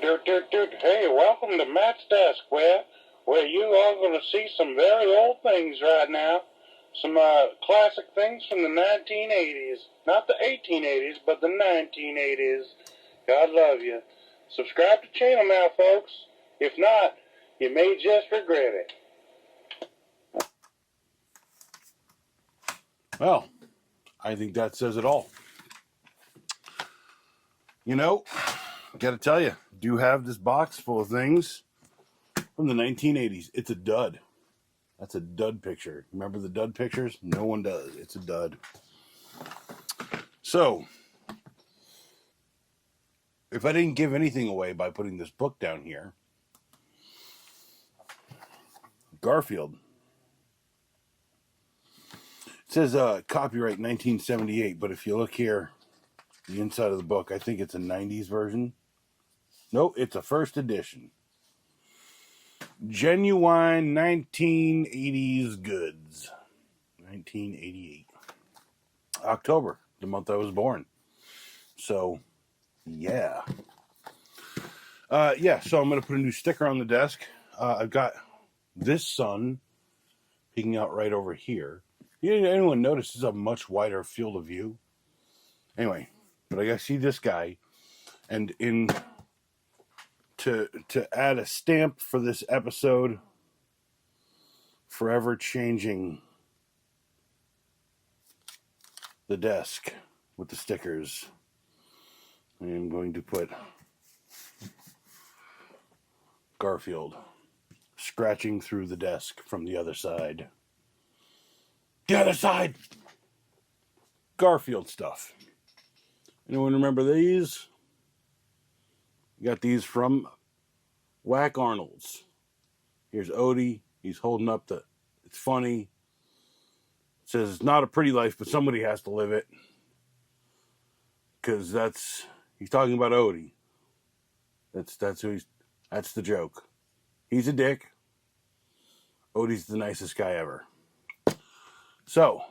Hey, welcome to Matt's Desk, where you are going to see some very old things right now. Some classic things from the 1980s. Not the 1880s, but the 1980s. God love you. Subscribe to the channel now, folks. If not, you may just regret it. Well, I think that says it all. You know, gotta tell you, do have this box full of things from the 1980s. It's a dud. That's a dud picture. Remember the dud pictures? No one does. It's a dud. So, if I didn't give anything away by putting this book down here, Garfield. It says copyright 1978, but if you look here, the inside of the book, I think it's a 90s version. Nope, it's a first edition. Genuine 1980s goods. 1988. October, the month I was born. So, yeah. So I'm going to put a new sticker on the desk. I've got this sun peeking out right over here. Anyone notice this is a much wider field of view? Anyway, but I got to see this guy. And to add a stamp for this episode, forever changing the desk with the stickers, I am going to put Garfield scratching through the desk from the other side. The other side! Garfield stuff. Anyone remember these? You got these from Whack Arnold's. Here's Odie. He's holding up it's funny. It says it's not a pretty life, but somebody has to live it. Because he's talking about Odie. That's the joke. He's a dick. Odie's the nicest guy ever. So,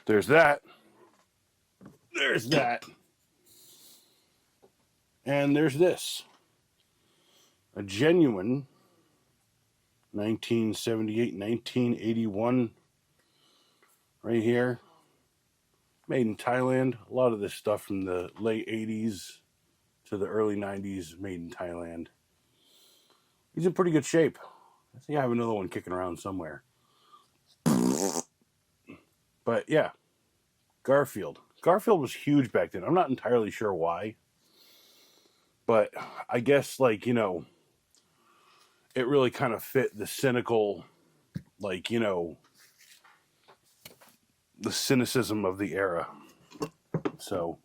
there's that. There's that. And there's this. A genuine 1978, 1981 right here. Made in Thailand. A lot of this stuff from the late 80s to the early 90s made in Thailand. He's in pretty good shape. I think I have another one kicking around somewhere. But yeah, Garfield. Garfield was huge back then. I'm not entirely sure why. But I guess, it really kind of fit the cynical, the cynicism of the era. So,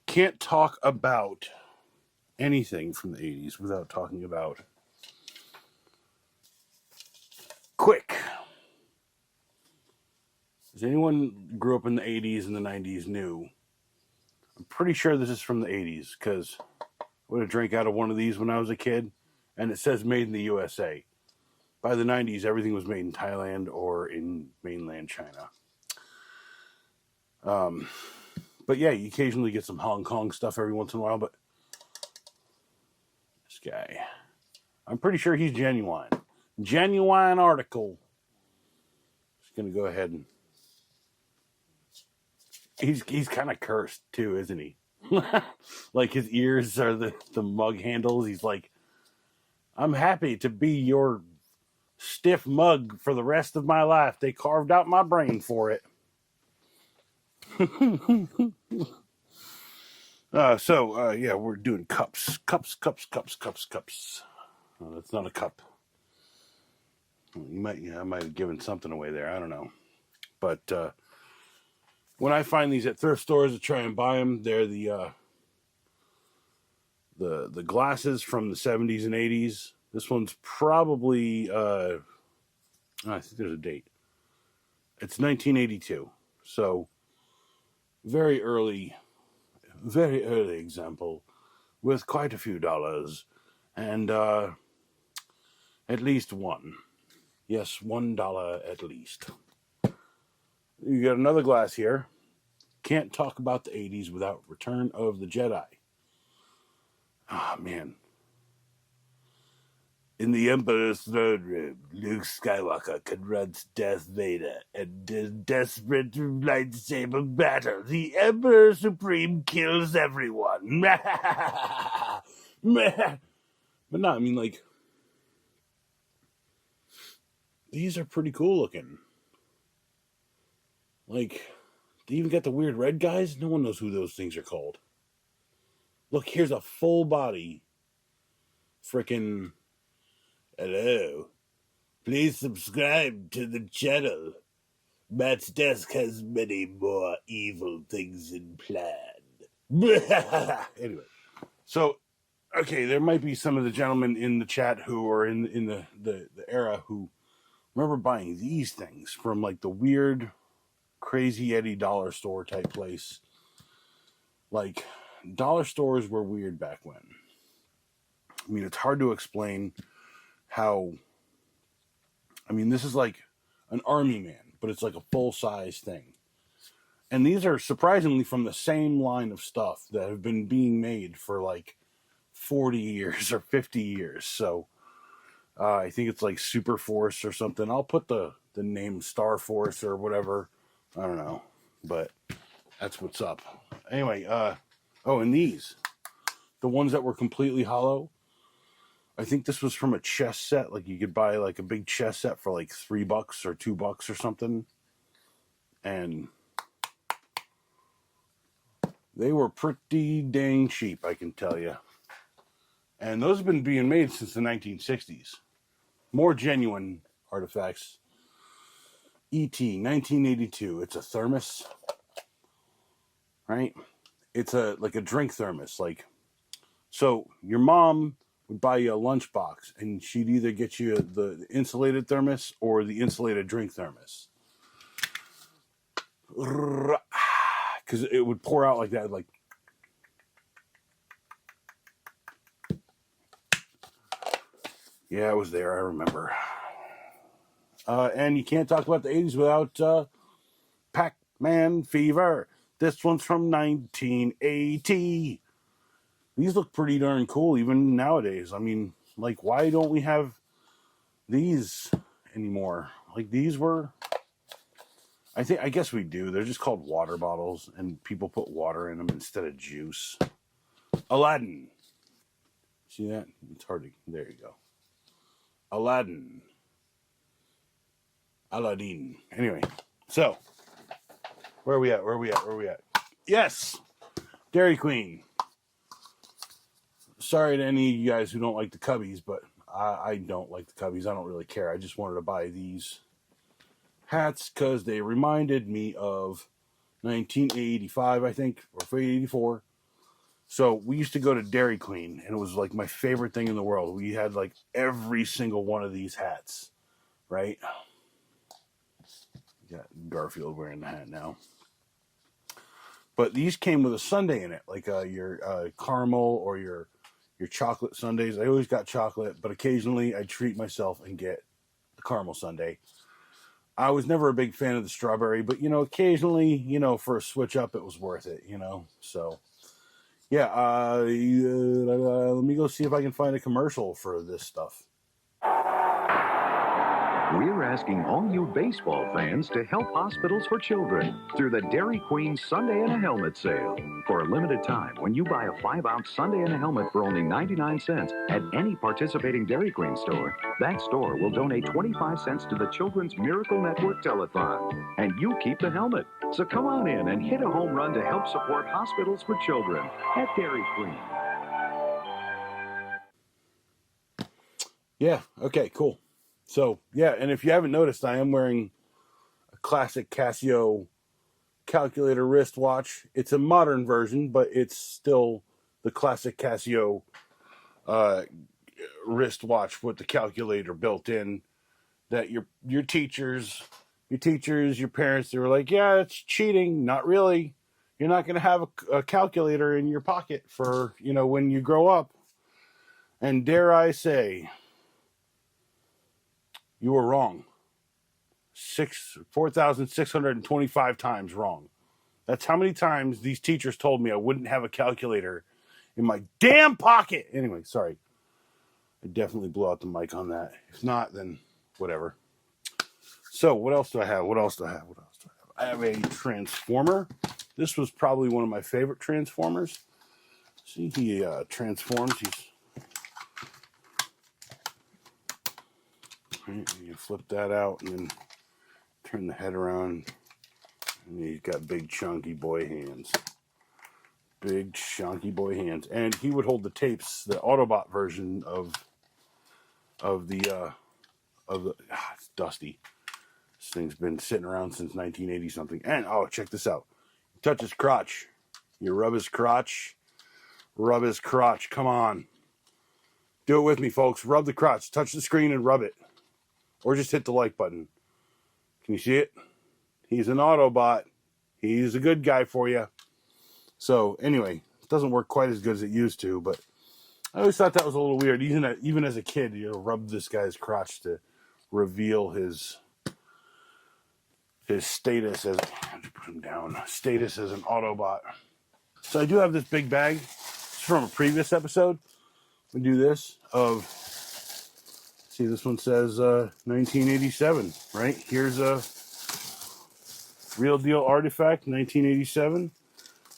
can't talk about anything from the 80s without talking about Quik. Does anyone grew up in the 80s and the 90s knew? I'm pretty sure this is from the 80s because I would have drank out of one of these when I was a kid, and it says made in the USA. By the 90s, everything was made in Thailand or in mainland China. But yeah, you occasionally get some Hong Kong stuff every once in a while, but this guy, I'm pretty sure he's genuine. Genuine article. Just going to go ahead and He's kind of cursed too, isn't he? Like his ears are the mug handles. He's like, I'm happy to be your stiff mug for the rest of my life. They carved out my brain for it. We're doing cups. Cups. Oh, that's not a cup. I might have given something away there. I don't know. But when I find these at thrift stores to try and buy them, they're the glasses from the 70s and 80s. This one's probably, I think there's a date. It's 1982. So, very early example with quite a few dollars. And at least one. Yes, $1 at least. You got another glass here. Can't talk about the 80s without Return of the Jedi. Oh, man. In the Emperor's throne room, Luke Skywalker confronts Darth Vader, and in desperate lightsaber battle, the Emperor Supreme kills everyone. But no, I mean, like, these are pretty cool looking. Like, they even got the weird red guys. No one knows who those things are called. Look, here's a full body. Frickin' hello. Please subscribe to the channel. Matt's desk has many more evil things in plan. Anyway, so okay, there might be some of the gentlemen in the chat who are in the era who remember buying these things from like the weird, crazy Eddie dollar store type place. Like, dollar stores were weird back when. I mean, it's hard to explain how. I mean, this is like an army man, but it's like a full-size thing. And these are surprisingly from the same line of stuff that have been being made for like 40 years or 50 years. So I think it's like Super Force or something. I'll put the name Star Force or whatever. I don't know. But that's what's up. Anyway, and these. The ones that were completely hollow. I think this was from a chess set. Like, you could buy like a big chess set for like $3 or $2 or something. And they were pretty dang cheap, I can tell you. And those have been being made since the 1960s. More genuine artifacts. E.T., 1982. It's a thermos, right? It's like a drink thermos. Like, so your mom would buy you a lunchbox, and she'd either get you the insulated thermos or the insulated drink thermos. Because it would pour out like that, like. Yeah, I was there. I remember. And you can't talk about the 80s without Pac-Man Fever. This one's from 1980. These look pretty darn cool even nowadays. I mean, like, why don't we have these anymore? Like, these were... I guess we do. They're just called water bottles, and people put water in them instead of juice. Aladdin. See that? It's hard to... There you go. Aladdin. Anyway, so where are we at? Yes, Dairy Queen. Sorry to any of you guys who don't like the Cubbies, but I don't like the Cubbies. I don't really care. I just wanted to buy these hats because they reminded me of 1985, I think, or 84. So we used to go to Dairy Queen, and it was like my favorite thing in the world. We had like every single one of these hats, right? Got Garfield wearing the hat now. But these came with a sundae in it, like your caramel or your chocolate sundaes. I always got chocolate, but occasionally I treat myself and get the caramel sundae. I was never a big fan of the strawberry, but, occasionally, for a switch up, it was worth it, So, yeah, let me go see if I can find a commercial for this stuff. We're asking all you baseball fans to help hospitals for children through the Dairy Queen Sundae and a Helmet sale. For a limited time, when you buy a 5-ounce sundae and a helmet for only 99 cents at any participating Dairy Queen store, that store will donate 25 cents to the Children's Miracle Network Telethon. And you keep the helmet. So come on in and hit a home run to help support hospitals for children at Dairy Queen. Yeah, okay, cool. So, yeah, and if you haven't noticed, I am wearing a classic Casio calculator wristwatch. It's a modern version, but it's still the classic Casio wristwatch with the calculator built in that your teachers, your parents, they were like, yeah, it's cheating. Not really. You're not going to have a calculator in your pocket for, when you grow up. And dare I say... You were wrong. 4,625 times wrong. That's how many times these teachers told me I wouldn't have a calculator in my damn pocket. Anyway, sorry. I definitely blew out the mic on that. If not, then whatever. So what else do I have? I have a transformer. This was probably one of my favorite transformers. See, he transforms. You flip that out and then turn the head around. And he's got big chunky boy hands. Big chunky boy hands. And he would hold the tapes, the Autobot version of the it's dusty. This thing's been sitting around since 1980 something. And oh, check this out. Touch his crotch. You rub his crotch. Rub his crotch. Come on. Do it with me, folks. Rub the crotch. Touch the screen and rub it. Or just hit the like button. Can you see it? He's an Autobot. He's a good guy for you. So, anyway, it doesn't work quite as good as it used to, but I always thought that was a little weird. Even as a kid, rub this guy's crotch to reveal his status as... How'd you put him down? Status as an Autobot. So I do have this big bag. It's from a previous episode. We do this of... See, this one says 1987, right? Here's a real deal artifact, 1987.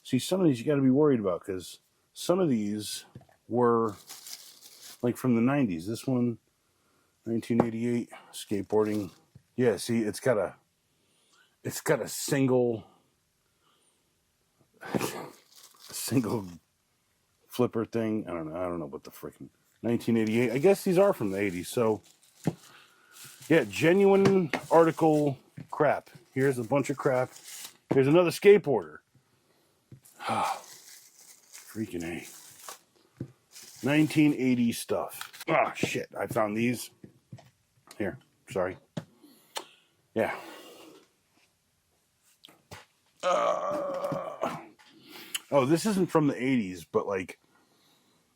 See, some of these you got to be worried about because some of these were like from the 90s. This one, 1988, skateboarding. Yeah, see, it's got a single flipper thing. I don't know what the freaking 1988. I guess these are from the 80s. So, yeah, genuine article crap. Here's a bunch of crap. Here's another skateboarder. Freaking A. 1980 stuff. Oh, shit. I found these. Here. Sorry. Yeah. Oh, this isn't from the 80s, but, like,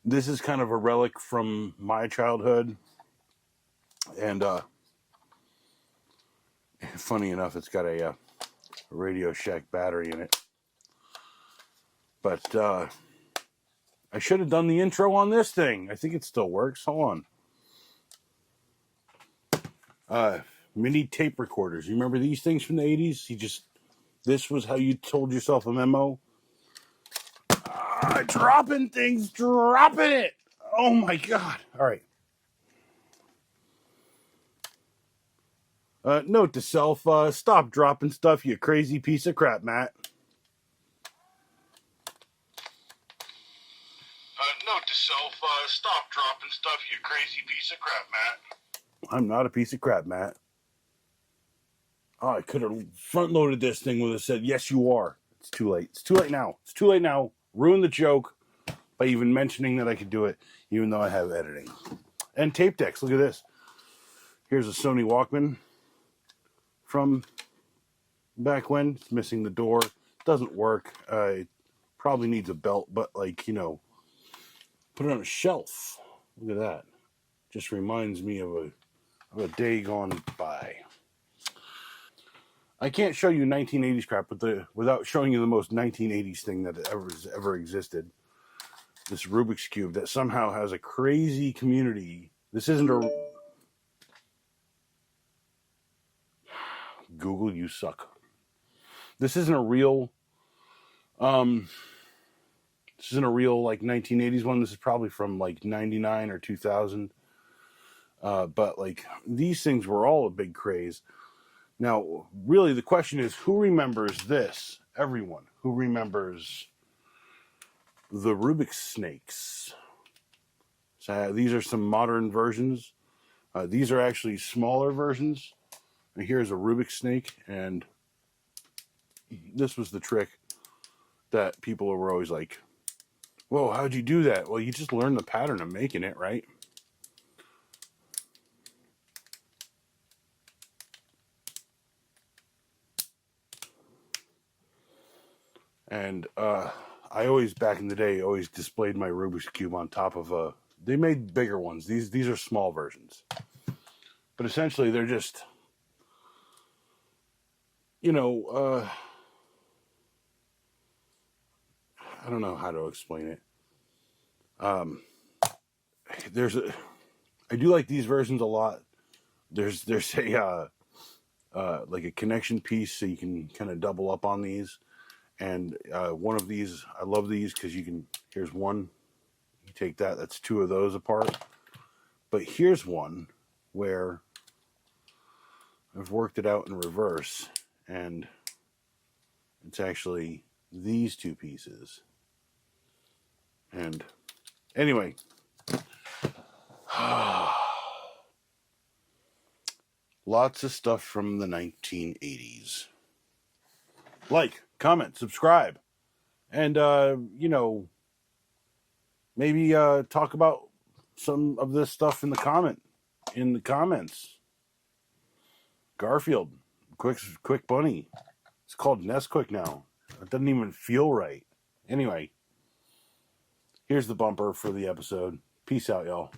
this is kind of a relic from my childhood. And, funny enough, it's got a Radio Shack battery in it. But, I should have done the intro on this thing. I think it still works. Hold on. Mini tape recorders. You remember these things from the 80s? This was how you told yourself a memo. Dropping things, dropping it. Oh my God. All right. Note to self, stop dropping stuff, you crazy piece of crap, Matt. Note to self, stop dropping stuff, you crazy piece of crap, Matt. I'm not a piece of crap, Matt. Oh, I could have front-loaded this thing when it said, yes, you are. It's too late. It's too late now. It's too late now. Ruin the joke by even mentioning that I could do it, even though I have editing. And tape decks. Look at this. Here's a Sony Walkman from back when. It's missing the door. Doesn't work. It probably needs a belt, but, like, put it on a shelf. Look at that. Just reminds me of a day gone by. I can't show you 1980s crap without showing you the most 1980s thing that ever existed. This Rubik's Cube that somehow has a crazy community. This isn't a... Google, you suck. This isn't a real... This isn't a real, like, 1980s one. This is probably from, like, 99 or 2000. But, like, these things were all a big craze. Now, really, the question is, who remembers this? Everyone. Who remembers the Rubik's Snakes? So, these are some modern versions. These are actually smaller versions. And here's a Rubik's Snake, and this was the trick that people were always like, whoa, how'd you do that? Well, you just learn the pattern of making it, right? And I always, back in the day, always displayed my Rubik's Cube on top of they made bigger ones. These are small versions. But essentially, they're just, I don't know how to explain it. I do like these versions a lot. There's a like a connection piece, so you can kind of double up on these. And one of these, I love these because you can. Here's one. You take that. That's two of those apart. But here's one where I've worked it out in reverse, and it's actually these two pieces. And anyway, lots of stuff from the 1980s. Like, comment, subscribe, and maybe talk about some of this stuff in the comments. Garfield, Quik Bunny. It's called Nesquik now. It doesn't even feel right. Anyway, here's the bumper for the episode. Peace out, y'all.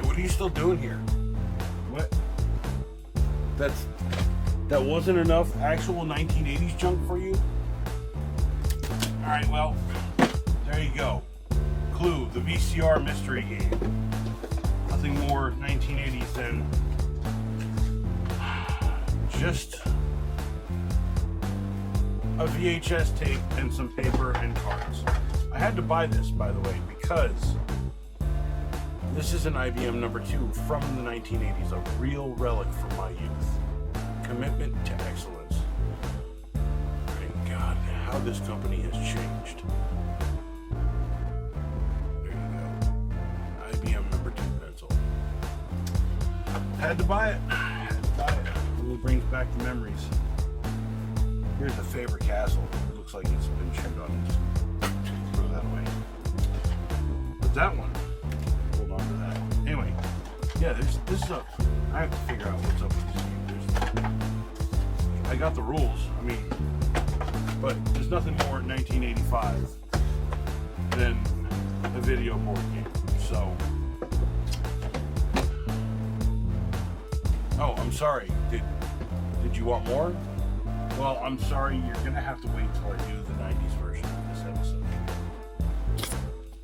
What are you still doing here? What? That wasn't enough actual 1980s junk for you? Alright, well, there you go. Clue, the VCR mystery game. Nothing more 1980s than just a VHS tape and some paper and cards. I had to buy this, by the way, because this is an IBM number 2 from the 1980s, a real relic from my youth. Commitment to excellence. Thank God, how this company has changed. There you go. IBM number 2 pencil. Had to buy it. It really brings back the memories. Here's the Faber Castle. It looks like it's been chewed on. Just throw that away. But that one. Anyway, yeah, this is up. I have to figure out what's up with this game. I got the rules. I mean, but there's nothing more in 1985 than a video board game. So, oh, I'm sorry. Did you want more? Well, I'm sorry. You're gonna have to wait till I do the 90s version of this episode.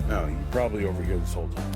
No, you're probably over here this whole time.